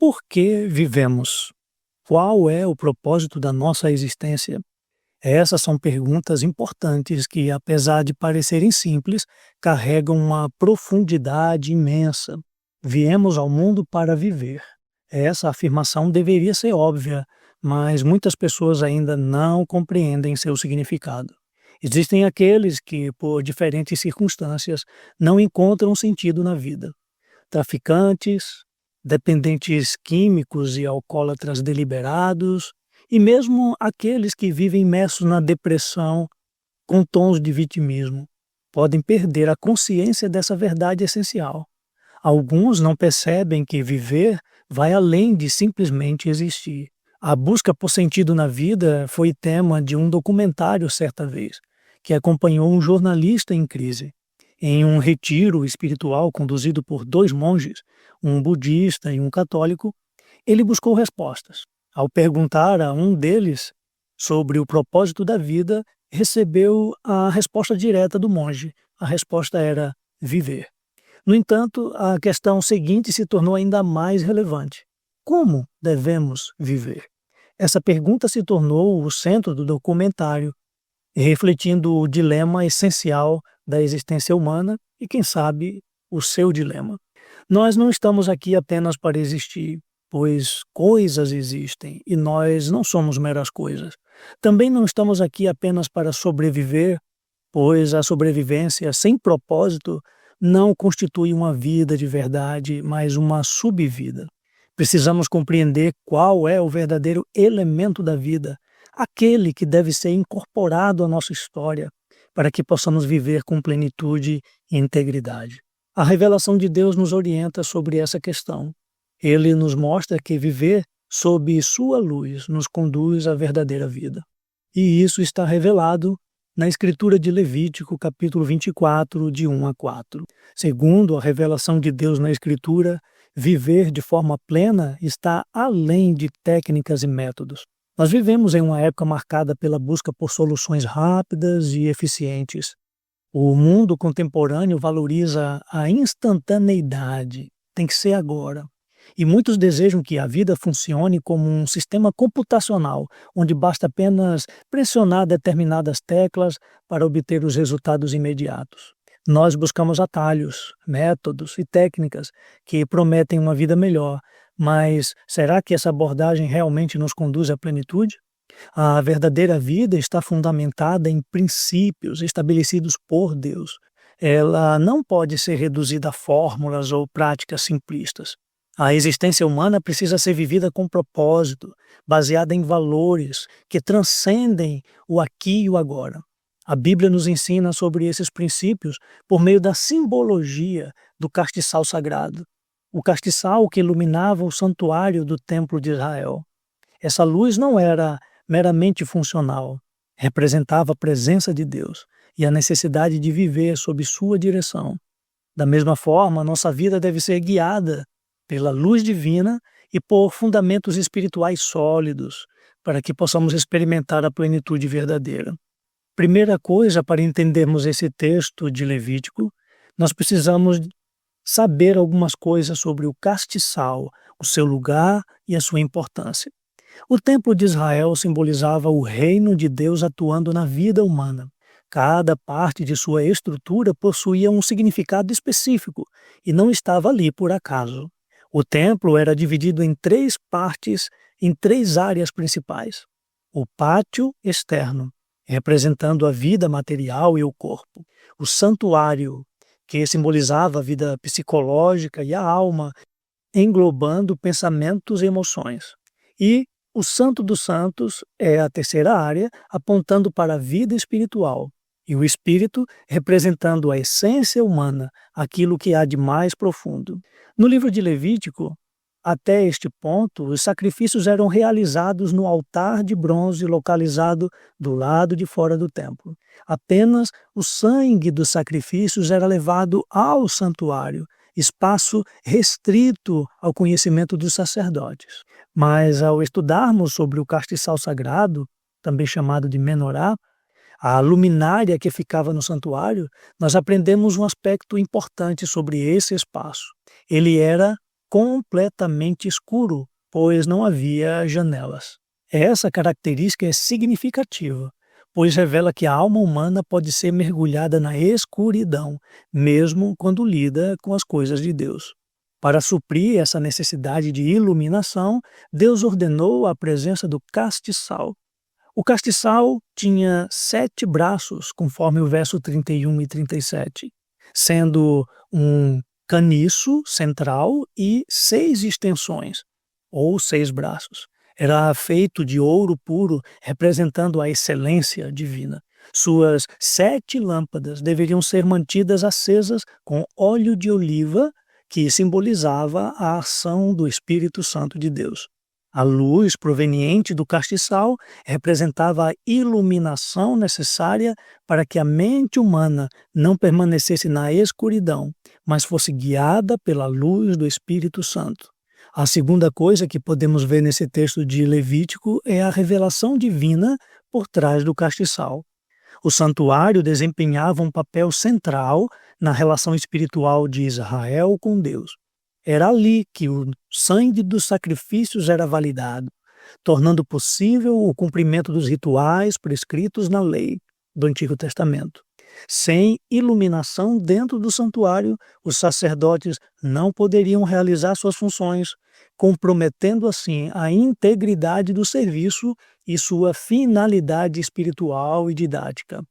Por que vivemos? Qual é o propósito da nossa existência? Essas são perguntas importantes que, apesar de parecerem simples, carregam uma profundidade imensa. Viemos ao mundo para viver. Essa afirmação deveria ser óbvia, mas muitas pessoas ainda não compreendem seu significado. Existem aqueles que, por diferentes circunstâncias, não encontram sentido na vida. Traficantes, dependentes químicos e alcoólatras deliberados, e mesmo aqueles que vivem imersos na depressão com tons de vitimismo, podem perder a consciência dessa verdade essencial. Alguns não percebem que viver vai além de simplesmente existir. A busca por sentido na vida foi tema de um documentário certa vez, que acompanhou um jornalista em crise. Em um retiro espiritual conduzido por dois monges, um budista e um católico, ele buscou respostas. Ao perguntar a um deles sobre o propósito da vida, recebeu a resposta direta do monge. A resposta era viver. No entanto, a questão seguinte se tornou ainda mais relevante. Como devemos viver? Essa pergunta se tornou o centro do documentário, refletindo o dilema essencial da existência humana e, quem sabe, o seu dilema. Nós não estamos aqui apenas para existir, pois coisas existem e nós não somos meras coisas. Também não estamos aqui apenas para sobreviver, pois a sobrevivência sem propósito não constitui uma vida de verdade, mas uma subvida. Precisamos compreender qual é o verdadeiro elemento da vida, aquele que deve ser incorporado à nossa história, para que possamos viver com plenitude e integridade. A revelação de Deus nos orienta sobre essa questão. Ele nos mostra que viver sob sua luz nos conduz à verdadeira vida. E isso está revelado na Escritura de Levítico, capítulo 24, de 1 a 4. Segundo a revelação de Deus na Escritura, viver de forma plena está além de técnicas e métodos. Nós vivemos em uma época marcada pela busca por soluções rápidas e eficientes. O mundo contemporâneo valoriza a instantaneidade, tem que ser agora. E muitos desejam que a vida funcione como um sistema computacional, onde basta apenas pressionar determinadas teclas para obter os resultados imediatos. Nós buscamos atalhos, métodos e técnicas que prometem uma vida melhor, mas será que essa abordagem realmente nos conduz à plenitude? A verdadeira vida está fundamentada em princípios estabelecidos por Deus. Ela não pode ser reduzida a fórmulas ou práticas simplistas. A existência humana precisa ser vivida com propósito, baseada em valores que transcendem o aqui e o agora. A Bíblia nos ensina sobre esses princípios por meio da simbologia do castiçal sagrado, o castiçal que iluminava o santuário do Templo de Israel. Essa luz não era meramente funcional, representava a presença de Deus e a necessidade de viver sob sua direção. Da mesma forma, nossa vida deve ser guiada pela luz divina e por fundamentos espirituais sólidos, para que possamos experimentar a plenitude verdadeira. Primeira coisa, para entendermos esse texto de Levítico, nós precisamos saber algumas coisas sobre o castiçal, o seu lugar e a sua importância. O Templo de Israel simbolizava o reino de Deus atuando na vida humana. Cada parte de sua estrutura possuía um significado específico e não estava ali por acaso. O templo era dividido em 3 partes, em 3 áreas principais. O pátio externo, representando a vida material e o corpo. O santuário, que simbolizava a vida psicológica e a alma, englobando pensamentos e emoções. E o Santo dos Santos é a terceira área, apontando para a vida espiritual. E o espírito representando a essência humana, aquilo que há de mais profundo. No livro de Levítico, até este ponto, os sacrifícios eram realizados no altar de bronze localizado do lado de fora do templo. Apenas o sangue dos sacrifícios era levado ao santuário, espaço restrito ao conhecimento dos sacerdotes. Mas ao estudarmos sobre o castiçal sagrado, também chamado de menorá, a luminária que ficava no santuário, nós aprendemos um aspecto importante sobre esse espaço. Ele era completamente escuro, pois não havia janelas. Essa característica é significativa, pois revela que a alma humana pode ser mergulhada na escuridão, mesmo quando lida com as coisas de Deus. Para suprir essa necessidade de iluminação, Deus ordenou a presença do castiçal. O castiçal tinha 7 braços, conforme o verso 31 e 37, sendo um caniço central e 6 extensões, ou 6 braços. Era feito de ouro puro, representando a excelência divina. Suas 7 lâmpadas deveriam ser mantidas acesas com óleo de oliva, que simbolizava a ação do Espírito Santo de Deus. A luz proveniente do castiçal representava a iluminação necessária para que a mente humana não permanecesse na escuridão, mas fosse guiada pela luz do Espírito Santo. A segunda coisa que podemos ver nesse texto de Levítico é a revelação divina por trás do castiçal. O santuário desempenhava um papel central na relação espiritual de Israel com Deus. Era ali que o sangue dos sacrifícios era validado, tornando possível o cumprimento dos rituais prescritos na lei do Antigo Testamento. Sem iluminação dentro do santuário, os sacerdotes não poderiam realizar suas funções, comprometendo assim a integridade do serviço e sua finalidade espiritual e didática.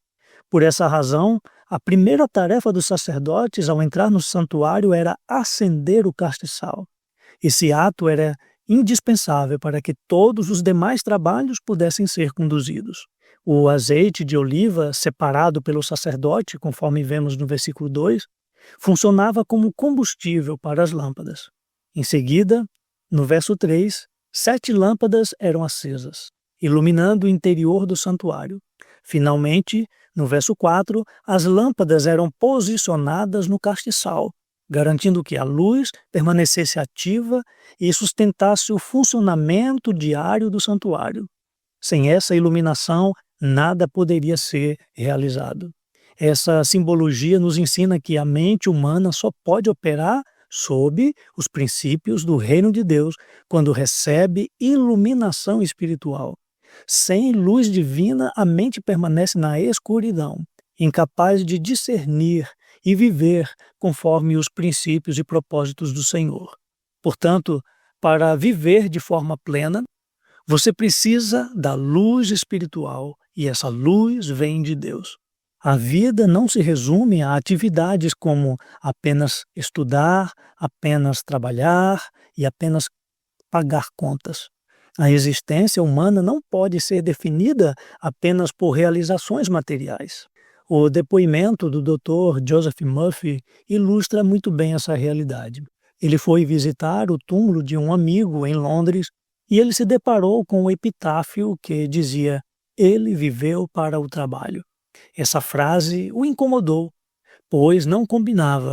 Por essa razão, a primeira tarefa dos sacerdotes ao entrar no santuário era acender o castiçal. Esse ato era indispensável para que todos os demais trabalhos pudessem ser conduzidos. O azeite de oliva, separado pelo sacerdote, conforme vemos no versículo 2, funcionava como combustível para as lâmpadas. Em seguida, no verso 3, 7 lâmpadas eram acesas, iluminando o interior do santuário. Finalmente, no verso 4, as lâmpadas eram posicionadas no castiçal, garantindo que a luz permanecesse ativa e sustentasse o funcionamento diário do santuário. Sem essa iluminação, nada poderia ser realizado. Essa simbologia nos ensina que a mente humana só pode operar sob os princípios do reino de Deus quando recebe iluminação espiritual. Sem luz divina, a mente permanece na escuridão, incapaz de discernir e viver conforme os princípios e propósitos do Senhor. Portanto, para viver de forma plena, você precisa da luz espiritual e essa luz vem de Deus. A vida não se resume a atividades como apenas estudar, apenas trabalhar e apenas pagar contas. A existência humana não pode ser definida apenas por realizações materiais. O depoimento do Dr. Joseph Murphy ilustra muito bem essa realidade. Ele foi visitar o túmulo de um amigo em Londres e ele se deparou com um epitáfio que dizia: "Ele viveu para o trabalho". Essa frase o incomodou, pois não combinava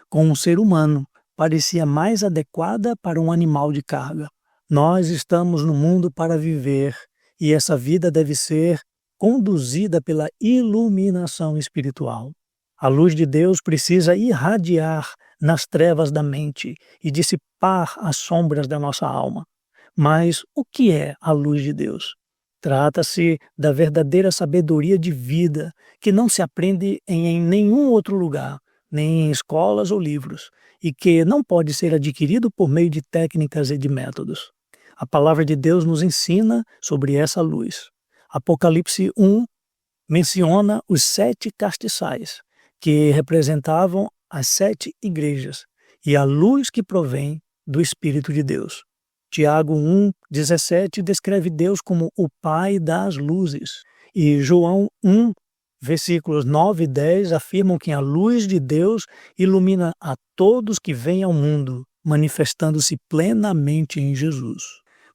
com um ser humano, parecia mais adequada para um animal de carga. Nós estamos no mundo para viver e essa vida deve ser conduzida pela iluminação espiritual. A luz de Deus precisa irradiar nas trevas da mente e dissipar as sombras da nossa alma. Mas o que é a luz de Deus? Trata-se da verdadeira sabedoria de vida que não se aprende em nenhum outro lugar, nem em escolas ou livros, e que não pode ser adquirido por meio de técnicas e de métodos. A palavra de Deus nos ensina sobre essa luz. Apocalipse 1 menciona os 7 castiçais, que representavam as 7 igrejas, e a luz que provém do Espírito de Deus. Tiago 1:17 descreve Deus como o Pai das luzes. E João 1, versículos 9 e 10 afirmam que a luz de Deus ilumina a todos que vêm ao mundo, manifestando-se plenamente em Jesus.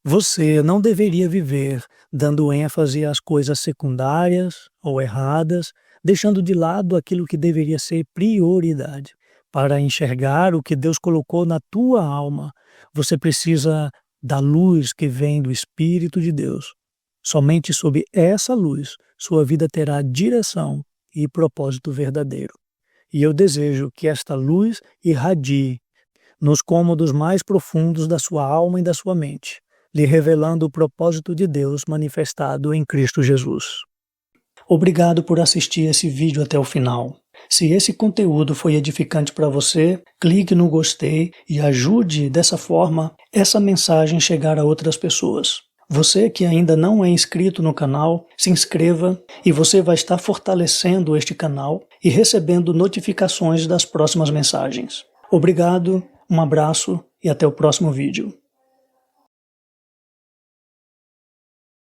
Você não deveria viver dando ênfase às coisas secundárias ou erradas, deixando de lado aquilo que deveria ser prioridade. Para enxergar o que Deus colocou na tua alma, você precisa da luz que vem do Espírito de Deus. Somente sob essa luz, sua vida terá direção e propósito verdadeiro. E eu desejo que esta luz irradie nos cômodos mais profundos da sua alma e da sua mente, lhe revelando o propósito de Deus manifestado em Cristo Jesus. Obrigado por assistir esse vídeo até o final. Se esse conteúdo foi edificante para você, clique no gostei e ajude dessa forma essa mensagem chegar a outras pessoas. Você que ainda não é inscrito no canal, se inscreva e você vai estar fortalecendo este canal e recebendo notificações das próximas mensagens. Obrigado, um abraço e até o próximo vídeo.